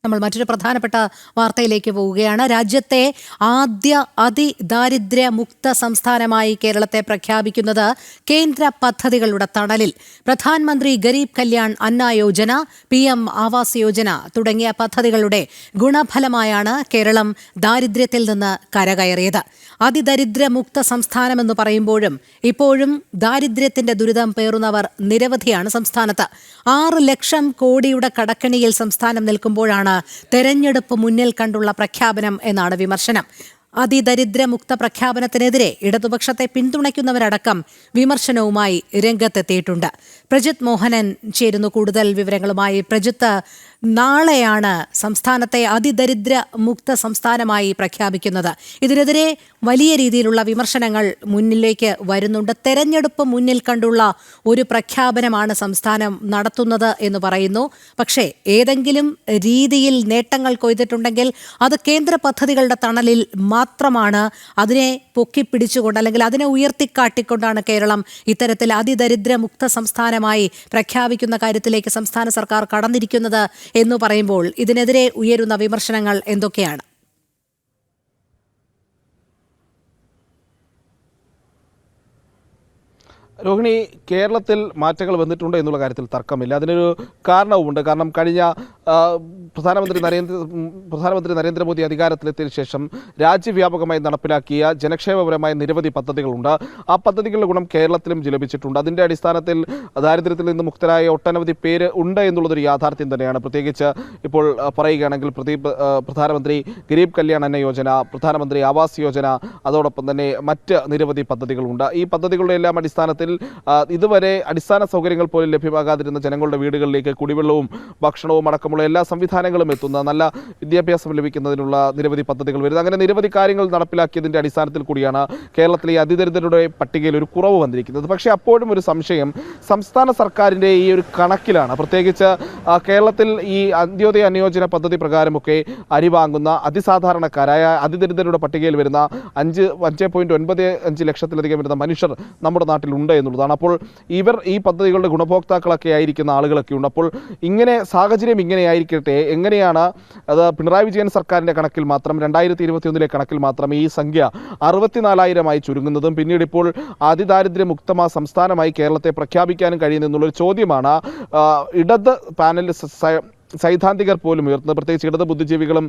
നമ്മൾ മറ്റൊരു പ്രധാനപ്പെട്ട വാർത്തയിലേക്ക് പോവുകയാണ്. രാജ്യത്തെ ആദ്യ അതിദാരിദ്ര്യ മുക്ത സംസ്ഥാനമായി കേരളത്തെ പ്രഖ്യാപിക്കുന്നത് കേന്ദ്ര പദ്ധതികളുടെ തണലിൽ. പ്രധാനമന്ത്രി ഗരീബ് കല്യാൺ അന്ന യോജന, PM ആവാസ് യോജന തുടങ്ങിയ പദ്ധതികളുടെ ഗുണഫലമായാണ് കേരളം ദാരിദ്ര്യത്തിൽ നിന്ന് കരകയറിയത്. അതിദരിദ്ര മുക്ത സംസ്ഥാനമെന്ന് പറയുമ്പോഴും ഇപ്പോഴും ദാരിദ്ര്യത്തിന്റെ ദുരിതം പേറുന്നവർ നിരവധിയാണ് സംസ്ഥാനത്ത്. 6 ലക്ഷം കോടിയുടെ കടക്കണിയിൽ സംസ്ഥാനം നിൽക്കുമ്പോഴാണ് തെരഞ്ഞെടുപ്പ് മുന്നിൽ കണ്ടുള്ള പ്രഖ്യാപനം എന്നാണ് വിമർശനം. അതിദരിദ്രമുക്ത പ്രഖ്യാപനത്തിനെതിരെ ഇടതുപക്ഷത്തെ പിന്തുണയ്ക്കുന്നവരടക്കം വിമർശനവുമായി രംഗത്തെത്തിയിട്ടുണ്ട്. പ്രജിത് മോഹനൻ ചേരുന്നു കൂടുതൽ വിവരങ്ങളുമായി. പ്രജിത്ത്, നാളെയാണ് സംസ്ഥാനത്തെ അതിദരിദ്ര മുക്ത സംസ്ഥാനമായി പ്രഖ്യാപിക്കുന്നത്. ഇതിനെതിരെ വലിയ രീതിയിലുള്ള വിമർശനങ്ങൾ മുന്നിലേക്ക് വരുന്നുണ്ട്. തെരഞ്ഞെടുപ്പ് മുന്നിൽ കണ്ടുള്ള ഒരു പ്രഖ്യാപനമാണ് സംസ്ഥാനം നടത്തുന്നത് എന്ന് പറയുന്നു. പക്ഷേ ഏതെങ്കിലും രീതിയിൽ നേട്ടങ്ങൾ കൊയ്തിട്ടുണ്ടെങ്കിൽ അത് കേന്ദ്ര പദ്ധതികളുടെ തണലിൽ മാത്രമാണ്. അതിനെ പൊക്കിപ്പിടിച്ചുകൊണ്ട് അല്ലെങ്കിൽ അതിനെ ഉയർത്തിക്കാട്ടിക്കൊണ്ടാണ് കേരളം ഇത്തരത്തിൽ അതിദരിദ്ര മുക്ത സംസ്ഥാനമായി പ്രഖ്യാപിക്കുന്ന കാര്യത്തിലേക്ക് സംസ്ഥാന സർക്കാർ കടന്നിരിക്കുന്നത് എന്ന് പറയുമ്പോൾ ഇതിനെതിരെ ഉയരുന്ന വിമർശനങ്ങൾ എന്തൊക്കെയാണ്? രോഹിണി, കേരളത്തിൽ മാറ്റങ്ങൾ വന്നിട്ടുണ്ട് എന്നുള്ള കാര്യത്തിൽ തർക്കമില്ല. അതിനൊരു കാരണവുമുണ്ട്. കാരണം കഴിഞ്ഞ പ്രധാനമന്ത്രി നരേന്ദ്രമോദി അധികാരത്തിലെത്തിയ ശേഷം രാജ്യവ്യാപകമായി നടപ്പിലാക്കിയ ജനക്ഷേമപരമായ നിരവധി പദ്ധതികളുണ്ട്. ആ പദ്ധതികളുടെ ഗുണം കേരളത്തിലും ലഭിച്ചിട്ടുണ്ട്. അതിൻ്റെ അടിസ്ഥാനത്തിൽ ദാരിദ്ര്യത്തിൽ നിന്ന് മുക്തരായ ഒട്ടനവധി പേര് ഉണ്ട് എന്നുള്ളതൊരു യാഥാർത്ഥ്യം തന്നെയാണ്. പ്രത്യേകിച്ച് ഇപ്പോൾ പറയുകയാണെങ്കിൽ പ്രധാനമന്ത്രി ഗരീബ് കല്യാൺ അന്ന യോജന, പ്രധാനമന്ത്രി ആവാസ് യോജന, അതോടൊപ്പം തന്നെ മറ്റ് നിരവധി പദ്ധതികളുണ്ട്. ഈ പദ്ധതികളുടെ എല്ലാം അടിസ്ഥാനത്തിൽ ഇതുവരെ അടിസ്ഥാന സൗകര്യങ്ങൾ പോലും ലഭ്യമാകാതിരുന്ന ജനങ്ങളുടെ വീടുകളിലേക്ക് കുടിവെള്ളവും ഭക്ഷണവും അടക്കമുള്ള എല്ലാ സംവിധാനങ്ങളും എത്തുന്ന, നല്ല വിദ്യാഭ്യാസം ലഭിക്കുന്നതിനുള്ള നിരവധി പദ്ധതികൾ വരുന്നത്, അങ്ങനെ നിരവധി കാര്യങ്ങൾ നടപ്പിലാക്കിയതിൻ്റെ അടിസ്ഥാനത്തിൽ കൂടിയാണ് കേരളത്തിലെ ഈ അതിദരിദ്രരുടെ പട്ടികയിൽ ഒരു കുറവ് വന്നിരിക്കുന്നത്. പക്ഷേ അപ്പോഴും ഒരു സംശയം സംസ്ഥാന സർക്കാരിൻ്റെ ഈ ഒരു കണക്കിലാണ്. പ്രത്യേകിച്ച് കേരളത്തിൽ ഈ അന്ത്യോദയ അന്നയോജന പദ്ധതി പ്രകാരമൊക്കെ അരി വാങ്ങുന്ന അതിസാധാരണക്കാരായ അതിദരിദ്രരുടെ പട്ടികയിൽ വരുന്ന 5.95 ലക്ഷത്തിലധികം വരുന്ന മനുഷ്യർ നമ്മുടെ നാട്ടിലുണ്ട് എന്നുള്ളതാണ്. അപ്പോൾ ഇവർ ഈ പദ്ധതികളുടെ ഗുണഭോക്താക്കളൊക്കെ ആയിരിക്കുന്ന ആളുകളൊക്കെ ഉണ്ട്. അപ്പോൾ സാഹചര്യം ഇങ്ങനെയായിരിക്കട്ടെ, എങ്ങനെയാണ് അത് പിണറായി വിജയൻ സർക്കാരിൻ്റെ കണക്കിൽ മാത്രം 2021 കണക്കിൽ മാത്രം ഈ സംഖ്യ 64,000 ചുരുങ്ങുന്നതും പിന്നീട് ഇപ്പോൾ അതിദാരിദ്ര്യ മുക്തമായ സംസ്ഥാനമായി കേരളത്തെ പ്രഖ്യാപിക്കാനും കഴിയുന്നെന്നുള്ളൊരു ചോദ്യമാണ് ഇടത് പാനൽ സൈദ്ധാന്തികർ പോലും ഉയർത്തുന്നത്. പ്രത്യേകിച്ച് ഇടത് ബുദ്ധിജീവികളും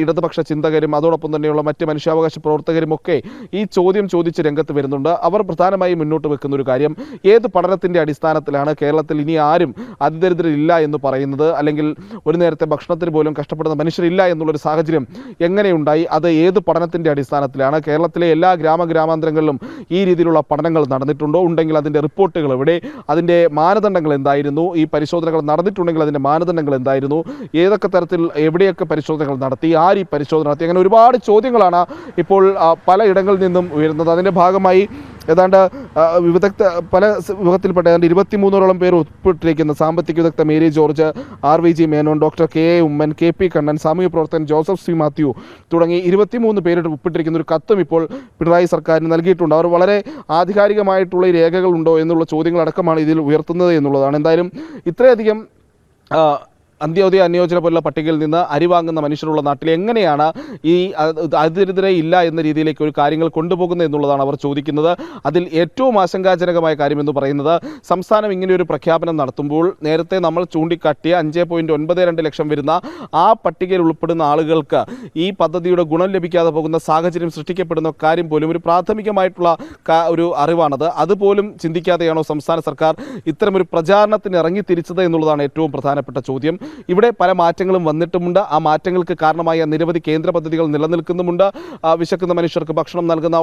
ഇടതുപക്ഷ ചിന്തകരും അതോടൊപ്പം തന്നെയുള്ള മറ്റ് മനുഷ്യാവകാശ പ്രവർത്തകരുമൊക്കെ ഈ ചോദ്യം ചോദിച്ച് രംഗത്ത് വരുന്നുണ്ട്. അവർ പ്രധാനമായും മുന്നോട്ട് വെക്കുന്ന ഒരു കാര്യം, ഏത് പഠനത്തിൻ്റെ അടിസ്ഥാനത്തിലാണ് കേരളത്തിൽ ഇനി ആരും അതിദരിദ്രരില്ല എന്ന് പറയുന്നത്, അല്ലെങ്കിൽ ഒരു നേരത്തെ ഭക്ഷണത്തിന് പോലും കഷ്ടപ്പെടുന്ന മനുഷ്യരില്ല എന്നുള്ളൊരു സാഹചര്യം എങ്ങനെയുണ്ടായി, അത് ഏത് പഠനത്തിൻ്റെ അടിസ്ഥാനത്തിലാണ്? കേരളത്തിലെ എല്ലാ ഗ്രാമാന്തരങ്ങളിലും ഈ രീതിയിലുള്ള പഠനങ്ങൾ നടന്നിട്ടുണ്ടോ? ഉണ്ടെങ്കിൽ അതിൻ്റെ റിപ്പോർട്ടുകൾ എവിടെ? അതിൻ്റെ മാനദണ്ഡങ്ങൾ എന്തായിരുന്നു? ഈ പരിശോധനകൾ നടന്നിട്ടുണ്ടെങ്കിൽ അതിൻ്റെ മാനദണ്ഡങ്ങൾ എന്തായിരുന്നു? ഏതൊക്കെ തരത്തിൽ എവിടെയൊക്കെ പരിശോധനകൾ നടത്തി? ആര് ഈ പരിശോധന നടത്തി? അങ്ങനെ ഒരുപാട് ചോദ്യങ്ങളാണ് ഇപ്പോൾ പല ഇടങ്ങളിൽ നിന്നും ഉയരുന്നത്. അതിൻ്റെ ഭാഗമായി ഏതാണ്ട് പല വിഭാഗത്തിൽപ്പെട്ട 23ഓളം പേർ ഉൾപ്പെട്ടിരിക്കുന്ന സാമ്പത്തിക വിദഗ്ധ Mary George, RVG Menon, doctor KA Oommen, KP Kannan, സാമൂഹ്യ പ്രവർത്തകൻ ജോസഫ് C മാത്യു തുടങ്ങി 23 പേര് ഉൾപ്പെട്ടിരിക്കുന്ന ഒരു കത്തും ഇപ്പോൾ പിണറായി സർക്കാരിന് നൽകിയിട്ടുണ്ട്. അവർ വളരെ ആധികാരികമായിട്ടുള്ള രേഖകളുണ്ടോ എന്നുള്ള ചോദ്യങ്ങളടക്കമാണ് ഇതിൽ ഉയർത്തുന്നത് എന്നുള്ളതാണ്. എന്തായാലും ഇത്രയധികം അന്ത്യോദയ അന്നയോജന പോലുള്ള പട്ടികയിൽ നിന്ന് അരി വാങ്ങുന്ന മനുഷ്യരുള്ള നാട്ടിൽ എങ്ങനെയാണ് ഈ അതിദരിദ്രരെ ഇല്ല എന്ന രീതിയിലേക്ക് ഒരു കാര്യങ്ങൾ കൊണ്ടുപോകുന്നത് എന്നുള്ളതാണ് അവർ ചോദിക്കുന്നത്. അതിൽ ഏറ്റവും ആശങ്കാജനകമായ കാര്യം എന്ന് പറയുന്നത്, സംസ്ഥാനം ഇങ്ങനെയൊരു പ്രഖ്യാപനം നടത്തുമ്പോൾ നേരത്തെ നമ്മൾ ചൂണ്ടിക്കാട്ടിയ 5.92 ലക്ഷം വരുന്ന ആ പട്ടികയിൽ ഉൾപ്പെടുന്ന ആളുകൾക്ക് ഈ പദ്ധതിയുടെ ഗുണം ലഭിക്കാതെ പോകുന്ന സാഹചര്യം സൃഷ്ടിക്കപ്പെടുന്ന കാര്യം പോലും ഒരു പ്രാഥമികമായിട്ടുള്ള ഒരു അറിവാണത്. അതുപോലും ചിന്തിക്കാതെയാണോ സംസ്ഥാന സർക്കാർ ഇത്തരമൊരു പ്രചാരണത്തിന് ഇറങ്ങി തിരിച്ചത് എന്നുള്ളതാണ് ഏറ്റവും പ്രധാനപ്പെട്ട ചോദ്യം. ഇവിടെ പല മാറ്റങ്ങളും വന്നിട്ടുമുണ്ട്. ആ മാറ്റങ്ങൾക്ക് കാരണമായ നിരവധി കേന്ദ്ര പദ്ധതികൾ നിലനിൽക്കുന്നുമുണ്ട്. വിശക്കുന്ന മനുഷ്യർക്ക് ഭക്ഷണം നൽകുന്ന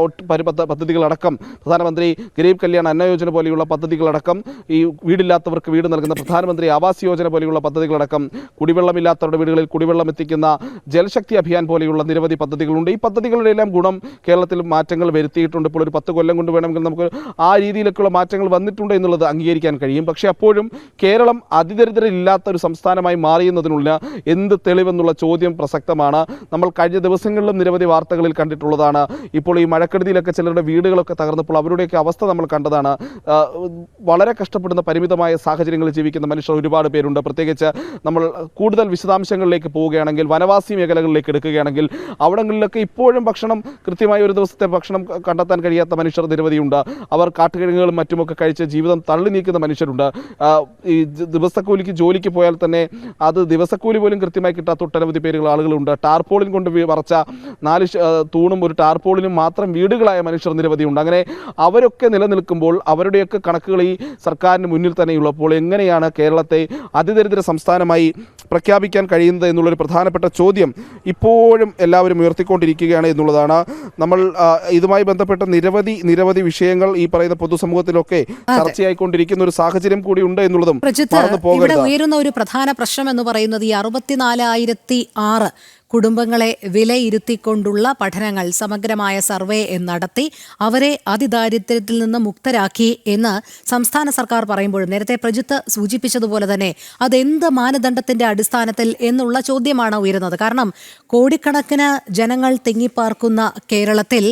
പദ്ധതികളടക്കം, പ്രധാനമന്ത്രി ഗരീബ് കല്യാൺ അന്ന യോജന പോലെയുള്ള പദ്ധതികളടക്കം, ഈ വീടില്ലാത്തവർക്ക് വീട് നൽകുന്ന പ്രധാനമന്ത്രി ആവാസ് യോജന പോലെയുള്ള പദ്ധതികളടക്കം, കുടിവെള്ളമില്ലാത്തവരുടെ വീടുകളിൽ കുടിവെള്ളം എത്തിക്കുന്ന ജൽശക്തി അഭിയാൻ പോലെയുള്ള നിരവധി പദ്ധതികളുണ്ട്. ഈ പദ്ധതികളുടെ എല്ലാം ഗുണം കേരളത്തിൽ മാറ്റങ്ങൾ വരുത്തിയിട്ടുണ്ട്. ഇപ്പോൾ ഒരു 10 കൊല്ലം കൊണ്ട് വേണമെങ്കിൽ നമുക്ക് ആ രീതിയിലേക്കുള്ള മാറ്റങ്ങൾ വന്നിട്ടുണ്ട് എന്നുള്ളത് അംഗീകരിക്കാൻ കഴിയും. പക്ഷേ അപ്പോഴും കേരളം അതിദരിദ്രരില്ലാത്ത ഒരു സംസ്ഥാനമായി മാറിയെന്നതിനുള്ള എന്ത് തെളിവെന്നുള്ള ചോദ്യം പ്രസക്തമാണ്. നമ്മൾ കഴിഞ്ഞ ദിവസങ്ങളിലും നിരവധി വാർത്തകളിൽ കണ്ടിട്ടുള്ളതാണ്. ഇപ്പോൾ ഈ മഴക്കെടുതിയിലൊക്കെ ചിലരുടെ വീടുകളൊക്കെ തകർന്നപ്പോൾ അവരുടെയൊക്കെ അവസ്ഥ നമ്മൾ കണ്ടതാണ്. വളരെ കഷ്ടപ്പെടുന്ന പരിമിതമായ സാഹചര്യങ്ങളിൽ ജീവിക്കുന്ന മനുഷ്യർ ഒരുപാട് പേരുണ്ട്. പ്രത്യേകിച്ച് നമ്മൾ കൂടുതൽ വിശദാംശങ്ങളിലേക്ക് പോവുകയാണെങ്കിൽ വനവാസി മേഖലകളിലേക്ക് എടുക്കുകയാണെങ്കിൽ അവിടങ്ങളിലൊക്കെ ഇപ്പോഴും ഭക്ഷണം കൃത്യമായി ഒരു ദിവസത്തെ ഭക്ഷണം കണ്ടെത്താൻ കഴിയാത്ത മനുഷ്യർ നിരവധിയുണ്ട്. അവർ കാട്ടുകിഴങ്ങുകളും മറ്റുമൊക്കെ കഴിച്ച് ജീവിതം തള്ളി നീക്കുന്ന മനുഷ്യരുണ്ട്. ഈ ദിവസക്കൂലിക്ക് ജോലിക്ക് പോയാൽ തന്നെ അത് ദിവസക്കൂലി പോലും കൃത്യമായി കിട്ടാത്ത ഒട്ടനവധി ആളുകളുണ്ട്. ടാർപോളിൻ കൊണ്ട് മറച്ച 4 തൂണും ഒരു ടാർപോളിനും മാത്രം വീടുകളായ മനുഷ്യർ നിരവധിയുണ്ട്. അങ്ങനെ അവരൊക്കെ നിലനിൽക്കുമ്പോൾ അവരുടെയൊക്കെ കണക്കുകൾ ഈ സർക്കാരിന് മുന്നിൽ തന്നെയുള്ളപ്പോൾ എങ്ങനെയാണ് കേരളത്തെ അതിദരിദ്ര സംസ്ഥാനമായി പ്രഖ്യാപിക്കാൻ കഴിയുന്നത് എന്നുള്ളൊരു പ്രധാനപ്പെട്ട ചോദ്യം ഇപ്പോഴും എല്ലാവരും ഉയർത്തിക്കൊണ്ടിരിക്കുകയാണ് എന്നുള്ളതാണ്. നമ്മൾ ഇതുമായി ബന്ധപ്പെട്ട നിരവധി വിഷയങ്ങൾ ഈ പറയുന്ന പൊതുസമൂഹത്തിലൊക്കെ ചർച്ചയായിക്കൊണ്ടിരിക്കുന്ന ഒരു സാഹചര്യം കൂടി ഉണ്ട് എന്നുള്ളതും ഇവിടെ ഉയരുന്ന ഒരു പ്രധാന പ്രശ്നം എന്ന് പറയുന്നത് ഈ 64,006 കുടുംബങ്ങളെ വിലയിരുത്തിക്കൊണ്ടുള്ള പഠനങ്ങൾ സമഗ്രമായ സർവേ നടത്തി അവരെ അതിദാരിദ്ര്യത്തിൽ നിന്ന് മുക്തരാക്കി എന്ന് സംസ്ഥാന സർക്കാർ പറയുമ്പോഴും നേരത്തെ പ്രജിത്ത് സൂചിപ്പിച്ചതുപോലെ തന്നെ അതെന്ത് മാനദണ്ഡത്തിന്റെ അടിസ്ഥാനത്തിൽ എന്നുള്ള ചോദ്യമാണ് ഉയരുന്നത്. കാരണം കോടിക്കണക്കിന് ജനങ്ങൾ തിങ്ങിപ്പാർക്കുന്ന കേരളത്തിൽ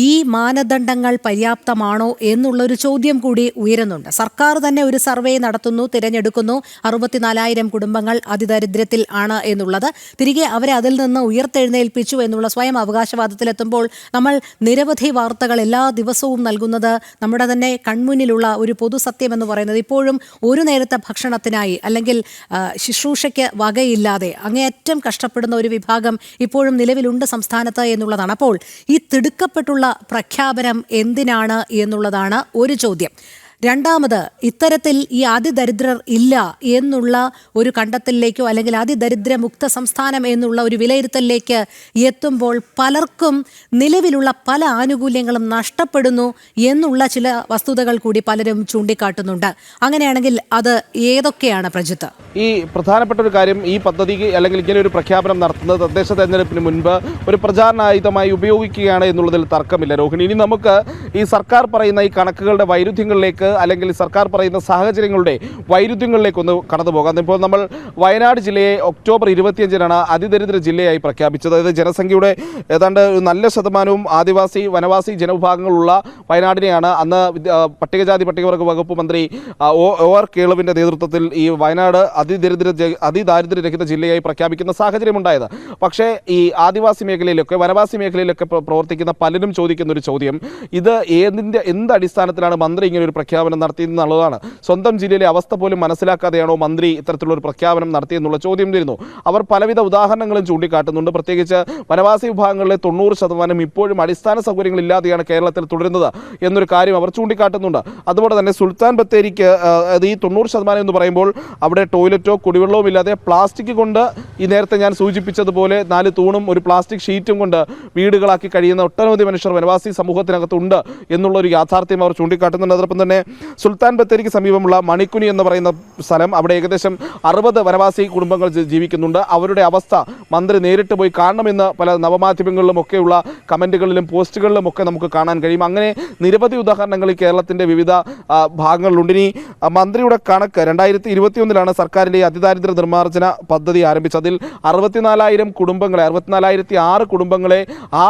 ഈ മാനദണ്ഡങ്ങൾ പര്യാപ്തമാണോ എന്നുള്ളൊരു ചോദ്യം കൂടി ഉയരുന്നുണ്ട്. സർക്കാർ തന്നെ ഒരു സർവേ നടത്തുന്നു, തിരഞ്ഞെടുക്കുന്നു 64,000 കുടുംബങ്ങൾ അതിദരിദ്ര്യത്തിൽ ആണ് എന്നുള്ളത്. തിരികെ അവരെ അതിൽ നിന്ന് ഉയർത്തെഴുന്നേൽപ്പിച്ചു എന്നുള്ള സ്വയം അവകാശവാദത്തിലെത്തുമ്പോൾ നമ്മൾ നിരവധി വാർത്തകൾ എല്ലാ ദിവസവും നൽകുന്നത് നമ്മുടെ തന്നെ കൺമുന്നിലുള്ള ഒരു പൊതുസത്യം എന്ന് പറയുന്നത് ഇപ്പോഴും ഒരു നേരത്തെ ഭക്ഷണത്തിനായി അല്ലെങ്കിൽ ശുശ്രൂഷയ്ക്ക് വകയില്ലാതെ അങ്ങേയറ്റം കഷ്ടപ്പെടുന്ന ഒരു വിഭാഗം ഇപ്പോഴും നിലവിലുണ്ട് സംസ്ഥാനത്ത് എന്നുള്ളതാണ്. അപ്പോൾ ഈ തിടുക്കപ്പെട്ടുള്ള പ്രഖ്യാപനം എന്തിനാണ് എന്നുള്ളതാണ് ഒരു ചോദ്യം. രണ്ടാമത്, ഇത്തരത്തിൽ ഈ അതിദരിദ്രർ ഇല്ല എന്നുള്ള ഒരു കണ്ടെത്തലിലേക്കോ അല്ലെങ്കിൽ അതിദരിദ്രമുക്ത സംസ്ഥാനം എന്നുള്ള ഒരു വിലയിരുത്തലിലേക്ക് എത്തുമ്പോൾ പലർക്കും നിലവിലുള്ള പല ആനുകൂല്യങ്ങളും നഷ്ടപ്പെടുന്നു എന്നുള്ള ചില വസ്തുതകൾ കൂടി പലരും ചൂണ്ടിക്കാട്ടുന്നുണ്ട്. അങ്ങനെയാണെങ്കിൽ അത് ഏതൊക്കെയാണ് പ്രജിത്ത്? ഈ പ്രധാനപ്പെട്ട ഒരു കാര്യം, ഈ പദ്ധതി അല്ലെങ്കിൽ ഇങ്ങനെ ഒരു പ്രഖ്യാപനം നടത്തുന്നത് തദ്ദേശ തെരഞ്ഞെടുപ്പിന് മുൻപ് ഒരു പ്രചാരണായുധമായി ഉപയോഗിക്കുകയാണ് എന്നുള്ളതിൽ തർക്കമില്ല രോഹിണി. ഇനി നമുക്ക് ഈ സർക്കാർ പറയുന്ന ഈ കണക്കുകളുടെ വൈരുദ്ധ്യങ്ങളിലേക്ക് അല്ലെങ്കിൽ സർക്കാർ പറയുന്ന സാഹചര്യങ്ങളുടെ വൈരുദ്ധ്യങ്ങളിലേക്ക് ഒന്ന് കടന്നു പോകാം. ഇപ്പോൾ നമ്മൾ വയനാട് ജില്ലയെ ഒക്ടോബർ 25-നാണ് അതിദരിദ്ര ജില്ലയായി പ്രഖ്യാപിച്ചത്. അതായത് ജനസംഖ്യയുടെ ഏതാണ്ട് ഒരു നല്ല ശതമാനവും ആദിവാസി വനവാസി ജനവിഭാഗങ്ങളുള്ള വയനാടിനെയാണ് അന്ന് പട്ടികജാതി പട്ടികവർഗ വകുപ്പ് മന്ത്രി OR കേളുവിൻ്റെ നേതൃത്വത്തിൽ ഈ വയനാട് അതിദാരിദ്ര്യരഹിത ജില്ലയായി പ്രഖ്യാപിക്കുന്ന സാഹചര്യമുണ്ടായത്. പക്ഷേ ഈ ആദിവാസി മേഖലയിലൊക്കെ വനവാസി മേഖലയിലൊക്കെ പ്രവർത്തിക്കുന്ന പലരും ചോദിക്കുന്ന ഒരു ചോദ്യം, ഇത് എന്ത് അടിസ്ഥാനത്തിലാണ് മന്ത്രി ഇങ്ങനെ ഒരു പ്രഖ്യാപനം നടത്തിയെന്നുള്ളതാണ്. സ്വന്തം ജില്ലയിലെ അവസ്ഥ പോലും മനസ്സിലാക്കാതെയാണോ മന്ത്രി ഇത്തരത്തിലുള്ള ഒരു പ്രഖ്യാപനം നടത്തിയെന്നുള്ള ചോദ്യം വരുന്നു. അവർ പലവിധ ഉദാഹരണങ്ങളും ചൂണ്ടിക്കാട്ടുന്നുണ്ട്. പ്രത്യേകിച്ച് വനവാസി വിഭാഗങ്ങളിലെ 90% ഇപ്പോഴും അടിസ്ഥാന സൗകര്യങ്ങളില്ലാതെയാണ് കേരളത്തിൽ തുടരുന്നത് എന്നൊരു കാര്യം അവർ ചൂണ്ടിക്കാട്ടുന്നുണ്ട്. അതുപോലെ തന്നെ സുൽത്താൻ ബത്തേരിക്ക് ഈ 90% എന്ന് പറയുമ്പോൾ അവിടെ ടോയ്ലറ്റോ കുടിവെള്ളവും ഇല്ലാതെ പ്ലാസ്റ്റിക് കൊണ്ട് ഈ നേരത്തെ ഞാൻ സൂചിപ്പിച്ചതുപോലെ 4 തൂണും ഒരു പ്ലാസ്റ്റിക് ഷീറ്റും കൊണ്ട് വീടുകളാക്കി കഴിയുന്ന ഒട്ടനവധി മനുഷ്യർ വനവാസി സമൂഹത്തിനകത്തുണ്ട് എന്നുള്ളൊരു യാഥാർത്ഥ്യം അവർ ചൂണ്ടിക്കാട്ടുന്നുണ്ട്. അതോടൊപ്പം തന്നെ സുൽത്താൻ ബത്തേരിക്ക് സമീപമുള്ള മണിക്കുനി എന്ന് പറയുന്ന സ്ഥലം, അവിടെ ഏകദേശം 60 വനവാസി കുടുംബങ്ങൾ ജീവിക്കുന്നുണ്ട്. അവരുടെ അവസ്ഥ മന്ത്രി നേരിട്ട് പോയി കാണണമെന്ന് പല നവമാധ്യമങ്ങളിലും ഒക്കെയുള്ള കമൻറ്റുകളിലും പോസ്റ്റുകളിലും ഒക്കെ നമുക്ക് കാണാൻ കഴിയും. അങ്ങനെ നിരവധി ഉദാഹരണങ്ങൾ കേരളത്തിൻ്റെ വിവിധ ഭാഗങ്ങളിലുണ്ട്. ഇനി മന്ത്രിയുടെ കണക്ക് 2021-ലാണ് സർക്കാരിൻ്റെ അതിദാരിദ്ര്യ നിർമ്മാർജ്ജന പദ്ധതി ആരംഭിച്ചത്. അതിൽ 64,000 കുടുംബങ്ങളെ 64,006 കുടുംബങ്ങളെ ആ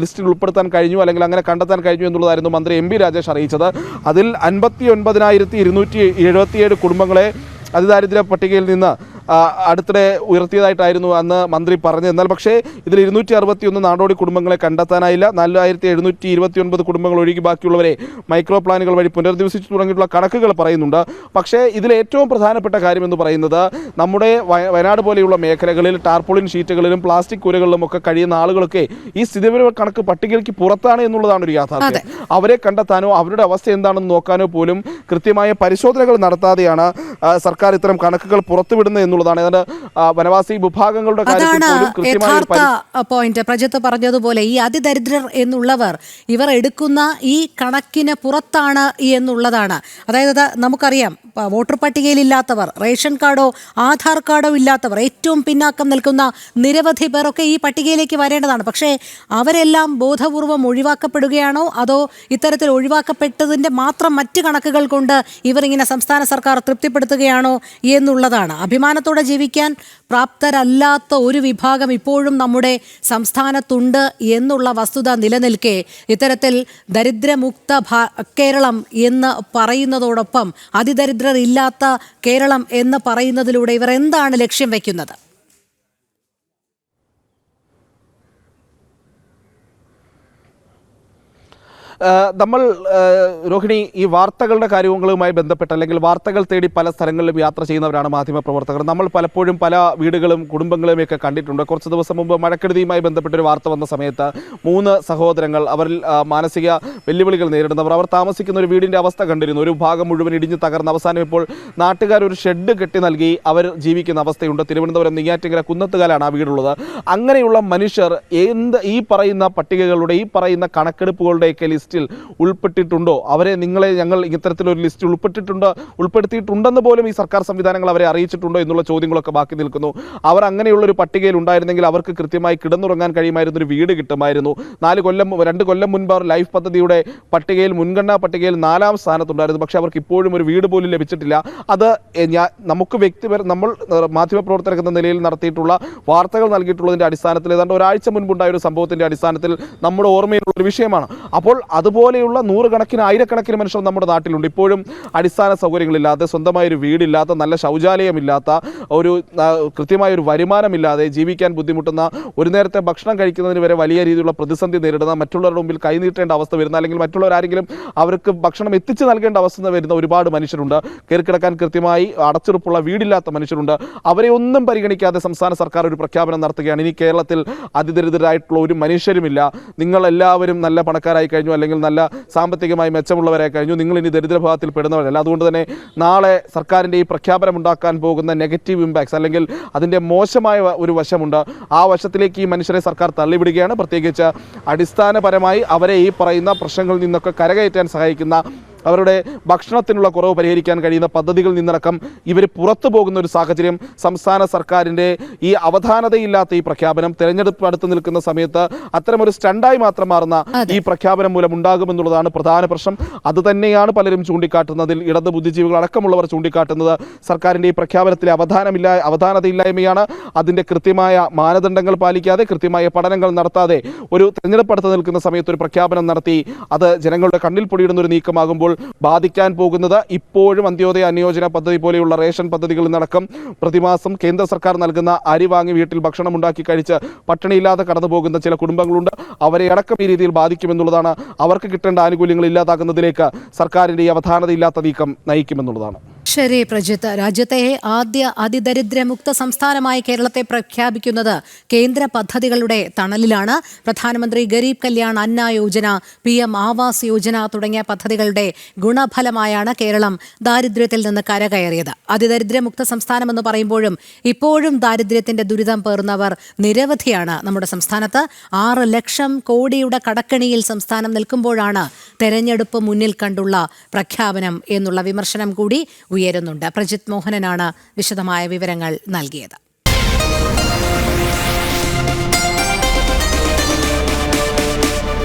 ലിസ്റ്റിൽ ഉൾപ്പെടുത്താൻ കഴിഞ്ഞു അല്ലെങ്കിൽ അങ്ങനെ കണ്ടെത്താൻ കഴിഞ്ഞു എന്നുള്ളതായിരുന്നു മന്ത്രി MP രാജേഷ് അറിയിച്ചത്. അതിൽ 59,277 കുടുംബങ്ങളെ അതിദാരിദ്ര്യ പട്ടികയിൽ നിന്ന് അടുത്തിടെ ഉയർത്തിയതായിട്ടായിരുന്നു അന്ന് മന്ത്രി പറഞ്ഞത്. എന്നാൽ പക്ഷേ ഇതിൽ 261 നാടോടി കുടുംബങ്ങളെ കണ്ടെത്താനായില്ല. 4,729 കുടുംബങ്ങൾ ഒഴികെ ബാക്കിയുള്ളവരെ മൈക്രോ പ്ലാനുകൾ വഴി പുനരധിവസിച്ചു തുടങ്ങിയിട്ടുള്ള കണക്കുകൾ പറയുന്നുണ്ട്. പക്ഷേ ഇതിൽ ഏറ്റവും പ്രധാനപ്പെട്ട കാര്യം എന്ന് പറയുന്നത് നമ്മുടെ വയനാട് പോലെയുള്ള മേഖലകളിൽ ടാർപോളിൻ ഷീറ്റുകളിലും പ്ലാസ്റ്റിക് കൂരകളിലും ഒക്കെ കഴിയുന്ന ആളുകളൊക്കെ ഈ സ്ഥിതിവിവര കണക്ക് പട്ടികയ്ക്ക് പുറത്താണ് എന്നുള്ളതാണ് ഒരു യാഥാർത്ഥ്യം. അവരെ കണ്ടെത്താനോ അവരുടെ അവസ്ഥ എന്താണെന്ന് നോക്കാനോ പോലും കൃത്യമായ പരിശോധനകൾ നടത്താതെയാണ് സർക്കാർ ഇത്തരം കണക്കുകൾ പുറത്തുവിടുന്നത് എന്നുള്ളതാണ്. വനവാസി വിഭാഗങ്ങളുടെ പോയിന്റ് പ്രജിത്ത് പറഞ്ഞതുപോലെ ഈ അതിദരിദ്രർ എന്നുള്ളവർ ഇവർ എടുക്കുന്ന ഈ കണക്കിന് പുറത്താണ് എന്നുള്ളതാണ്. അതായത് നമുക്കറിയാം, വോട്ടർ പട്ടികയിലില്ലാത്തവർ, റേഷൻ കാർഡോ ആധാർ കാർഡോ ഇല്ലാത്തവർ, ഏറ്റവും പിന്നാക്കം നിൽക്കുന്ന നിരവധി പേരൊക്കെ ഈ പട്ടികയിലേക്ക് വരേണ്ടതാണ്. പക്ഷേ അവരെല്ലാം ബോധപൂർവം ഒഴിവാക്കപ്പെടുകയാണോ അതോ ഇത്തരത്തിൽ ഒഴിവാക്കപ്പെട്ടതിൻ്റെ മാത്രം മറ്റ് കണക്കുകൾ കൊണ്ട് ഇവരിങ്ങനെ സംസ്ഥാന സർക്കാർ തൃപ്തിപ്പെടുത്തുകയാണോ എന്നുള്ളതാണ്. അഭിമാന വരുമാനത്തോടെ ജീവിക്കാൻ പ്രാപ്തരല്ലാത്ത ഒരു വിഭാഗം ഇപ്പോഴും നമ്മുടെ സംസ്ഥാനത്തുണ്ട് എന്നുള്ള വസ്തുത നിലനിൽക്കെ ഇത്തരത്തിൽ ദരിദ്രമുക്ത കേരളം എന്ന് പറയുന്നതോടൊപ്പം അതിദരിദ്രർ ഇല്ലാത്ത കേരളം എന്ന് പറയുന്നതിലൂടെ ഇവർ എന്താണ് ലക്ഷ്യം വെക്കുന്നത്? നമ്മൾ രോഹിണി ഈ വാർത്തകളുടെ കാര്യങ്ങളുമായി ബന്ധപ്പെട്ട് അല്ലെങ്കിൽ വാർത്തകൾ തേടി പല സ്ഥലങ്ങളിലും യാത്ര ചെയ്യുന്നവരാണ് മാധ്യമപ്രവർത്തകർ. നമ്മൾ പലപ്പോഴും പല വീടുകളും കുടുംബങ്ങളുമൊക്കെ കണ്ടിട്ടുണ്ട്. കുറച്ച് ദിവസം മുമ്പ് മഴക്കെടുതിയുമായി ബന്ധപ്പെട്ടൊരു വാർത്ത വന്ന സമയത്ത് 3 സഹോദരങ്ങൾ, അവരിൽ മാനസിക വെല്ലുവിളികൾ നേരിടുന്നവർ, അവർ താമസിക്കുന്ന ഒരു വീടിൻ്റെ അവസ്ഥ കണ്ടിരുന്നു. ഒരു ഭാഗം മുഴുവൻ ഇടിഞ്ഞ് തകർന്ന അവസാനം ഇപ്പോൾ നാട്ടുകാർ ഒരു ഷെഡ് കെട്ടി നൽകി അവർ ജീവിക്കുന്ന അവസ്ഥയുണ്ട്. തിരുവനന്തപുരം നെയ്യാറ്റിൻകര കുന്നത്തുകാലാണ് ആ വീടുള്ളത്. അങ്ങനെയുള്ള മനുഷ്യർ ഈ പറയുന്ന പട്ടികകളുടെ ഈ പറയുന്ന കണക്കെടുപ്പുകളുടെയൊക്കെ ലിസ്റ്റിൽ ഉൾപ്പെട്ടിട്ടുണ്ടോ? ഞങ്ങൾ ഇത്തരത്തിലൊരു ലിസ്റ്റ് ഉൾപ്പെടുത്തിയിട്ടുണ്ടെന്ന് പോലും ഈ സർക്കാർ സംവിധാനങ്ങൾ അവരെ അറിയിച്ചിട്ടുണ്ടോ എന്നുള്ള ചോദ്യങ്ങളൊക്കെ ബാക്കി നിൽക്കുന്നു. അവർ അങ്ങനെയുള്ളൊരു പട്ടികയിൽ ഉണ്ടായിരുന്നെങ്കിൽ അവർക്ക് കൃത്യമായി കിടന്നുറങ്ങാൻ കഴിയുമായിരുന്ന ഒരു വീട് കിട്ടുമായിരുന്നു. 2 കൊല്ലം മുൻപ് അവർ ലൈഫ് പദ്ധതിയുടെ പട്ടികയിൽ, മുൻഗണനാ പട്ടികയിൽ 4ാം സ്ഥാനത്തുണ്ടായിരുന്നു. പക്ഷേ അവർക്ക് ഇപ്പോഴും ഒരു വീട് പോലും ലഭിച്ചിട്ടില്ല. അത് നമുക്ക് നമ്മൾ മാധ്യമപ്രവർത്തകർ എന്ന നിലയിൽ നടത്തിയിട്ടുള്ള വാർത്തകൾ നൽകിയിട്ടുള്ളതിൻ്റെ അടിസ്ഥാനത്തിൽ ഏതാണ്ട് ഒരാഴ്ച മുൻപുണ്ടായ ഒരു സംഭവത്തിൻ്റെ അടിസ്ഥാനത്തിൽ നമ്മുടെ ഓർമ്മയിലുള്ള ഒരു വിഷയമാണ്. അപ്പോൾ അതുപോലെയുള്ള നൂറുകണക്കിന് ആയിരക്കണക്കിന് മനുഷ്യർ നമ്മുടെ നാട്ടിലുണ്ട്. ഇപ്പോഴും അടിസ്ഥാന സൗകര്യങ്ങളില്ലാതെ, സ്വന്തമായൊരു വീടില്ലാത്ത, നല്ല ശൗചാലയമില്ലാത്ത, കൃത്യമായൊരു വരുമാനമില്ലാതെ ജീവിക്കാൻ ബുദ്ധിമുട്ടുന്ന, ഒരു നേരത്തെ ഭക്ഷണം കഴിക്കുന്നതിന് വരെ വലിയ രീതിയിലുള്ള പ്രതിസന്ധി നേരിടുന്ന, മറ്റുള്ളവരുടെ മുമ്പിൽ കൈനീട്ടേണ്ട അവസ്ഥ വരുന്ന, അല്ലെങ്കിൽ മറ്റുള്ളവരാരെങ്കിലും അവർക്ക് ഭക്ഷണം എത്തിച്ചു നൽകേണ്ട അവസ്ഥ വരുന്ന ഒരുപാട് മനുഷ്യരുണ്ട്. കയറിക്കിടക്കാൻ കൃത്യമായി അടച്ചുറപ്പുള്ള വീടില്ലാത്ത മനുഷ്യരുണ്ട്. അവരെ ഒന്നും പരിഗണിക്കാതെ സംസ്ഥാന സർക്കാർ ഒരു പ്രഖ്യാപനം നടത്തുകയാണ്. ഇനി കേരളത്തിൽ അതിദരിദ്രരായിട്ടുള്ള ഒരു മനുഷ്യരുമില്ല. നിങ്ങളെല്ലാവരും നല്ല പണക്കാരായി കഴിഞ്ഞു, അല്ലെങ്കിൽ നല്ല സാമ്പത്തികമായി മെച്ചമുള്ളവരായി കഴിഞ്ഞു, നിങ്ങൾ ഇനി ദരിദ്രഭാഗത്തിൽ പെടുന്നവരല്ല. അതുകൊണ്ട് തന്നെ നാളെ സർക്കാരിൻ്റെ ഈ പ്രഖ്യാപനം ഉണ്ടാക്കാൻ പോകുന്ന നെഗറ്റീവ് ഇമ്പാക്ട്സ്, അല്ലെങ്കിൽ അതിൻ്റെ മോശമായ ഒരു വശമുണ്ട്. ആ വശത്തിലേക്ക് ഈ മനുഷ്യരെ സർക്കാർ തള്ളിവിടുകയാണ്. പ്രത്യേകിച്ച് അടിസ്ഥാനപരമായി അവരെ ഈ പറയുന്ന പ്രശ്നങ്ങളിൽ നിന്നൊക്കെ കരകയറ്റാൻ സഹായിക്കുന്ന, അവരുടെ ഭക്ഷണത്തിനുള്ള കുറവ് പരിഹരിക്കാൻ കഴിയുന്ന പദ്ധതികളിൽ നിന്നടക്കം ഇവർ പുറത്തു പോകുന്ന ഒരു സാഹചര്യം സംസ്ഥാന സർക്കാരിൻ്റെ ഈ അവധാനതയില്ലാത്ത ഈ പ്രഖ്യാപനം തെരഞ്ഞെടുപ്പ് അടുത്ത് നിൽക്കുന്ന സമയത്ത് അത്തരമൊരു സ്റ്റണ്ടായി മാത്രം മാറുന്ന ഈ പ്രഖ്യാപനം മൂലം ഉണ്ടാകുമെന്നുള്ളതാണ് പ്രധാന പ്രശ്നം. അതുതന്നെയാണ് പലരും ചൂണ്ടിക്കാട്ടുന്നതിൽ, ഇടത് ബുദ്ധിജീവികൾ അടക്കമുള്ളവർ ചൂണ്ടിക്കാട്ടുന്നത്. സർക്കാരിൻ്റെ ഈ പ്രഖ്യാപനത്തിലെ അവധാനതയില്ലായ്മയാണ്. അതിൻ്റെ കൃത്യമായ മാനദണ്ഡങ്ങൾ പാലിക്കാതെ, കൃത്യമായ പഠനങ്ങൾ നടത്താതെ ഒരു തെരഞ്ഞെടുപ്പ് അടുത്ത് നിൽക്കുന്ന സമയത്ത് ഒരു പ്രഖ്യാപനം നടത്തി അത് ജനങ്ങളുടെ കണ്ണിൽ പൊടിയിടുന്ന ഒരു നീക്കമാകുമ്പോൾ ബാധിക്കാൻ പോകുന്നത് ഇപ്പോഴും അന്ത്യോദയ അന്യോജന പദ്ധതി പോലെയുള്ള റേഷൻ പദ്ധതികളിൽ നടക്കം പ്രതിമാസം കേന്ദ്ര സർക്കാർ നൽകുന്ന അരി വാങ്ങി വീട്ടിൽ ഭക്ഷണം ഉണ്ടാക്കി കഴിച്ച് പട്ടിണിയില്ലാതെ കടന്നു പോകുന്ന ചില കുടുംബങ്ങളുണ്ട്. അവരെ അടക്കം ഈ രീതിയിൽ ബാധിക്കുമെന്നുള്ളതാണ്. അവർക്ക് കിട്ടേണ്ട ആനുകൂല്യങ്ങൾ ഇല്ലാതാക്കുന്നതിലേക്ക് സർക്കാരിൻ്റെ ഈ അവധാനതയില്ലാത്ത നീക്കം നയിക്കുമെന്നുള്ളതാണ്. ശരി പ്രജിത്ത്, രാജ്യത്തെ ആദ്യ അതിദരിദ്രമുക്ത സംസ്ഥാനമായി കേരളത്തെ പ്രഖ്യാപിക്കുന്നത് കേന്ദ്ര പദ്ധതികളുടെ തണലിലാണ്. പ്രധാനമന്ത്രി ഗരീബ് കല്യാൺ അന്ന യോജന, PM ആവാസ് യോജന തുടങ്ങിയ പദ്ധതികളുടെ ഗുണഫലമായാണ് കേരളം ദാരിദ്ര്യത്തിൽ നിന്ന് കരകയറിയത്. അതിദരിദ്രമുക്ത സംസ്ഥാനമെന്ന് പറയുമ്പോഴും ഇപ്പോഴും ദാരിദ്ര്യത്തിന്റെ ദുരിതം പേറുന്നവർ നിരവധിയാണ് നമ്മുടെ സംസ്ഥാനത്ത്. 6 ലക്ഷം കോടിയുടെ കടക്കണിയിൽ സംസ്ഥാനം നിൽക്കുമ്പോഴാണ് തെരഞ്ഞെടുപ്പ് മുന്നിൽ കണ്ടുള്ള പ്രഖ്യാപനം എന്നുള്ള വിമർശനം കൂടി ഉയരുന്നുണ്ട്. പ്രജിത് മോഹനനാണ് വിശദമായ വിവരങ്ങൾ നൽകിയത്.